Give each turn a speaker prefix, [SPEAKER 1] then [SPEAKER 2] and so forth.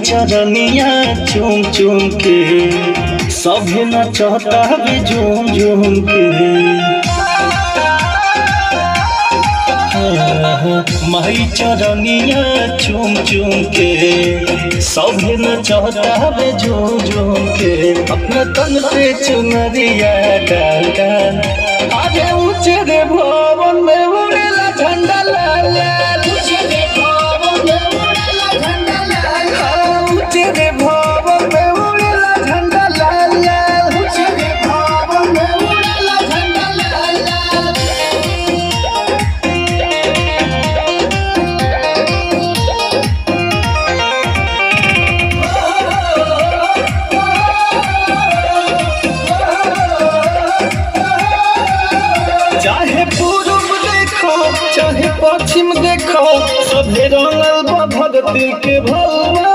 [SPEAKER 1] चरनिया चुम चुम के सभे नचता भी झूम झूम के। माई चरनिया चुम चुम के सभे नचता भी झूम झूम के। अपना तन पे चुनरिया डाल डाल आगे ऊंचे रे भवन में उड़ेला झंडा लाल लाल। चाहे पूरब देखो चाहे पश्चिम देखो सभे रंगल बा भगती के भगवा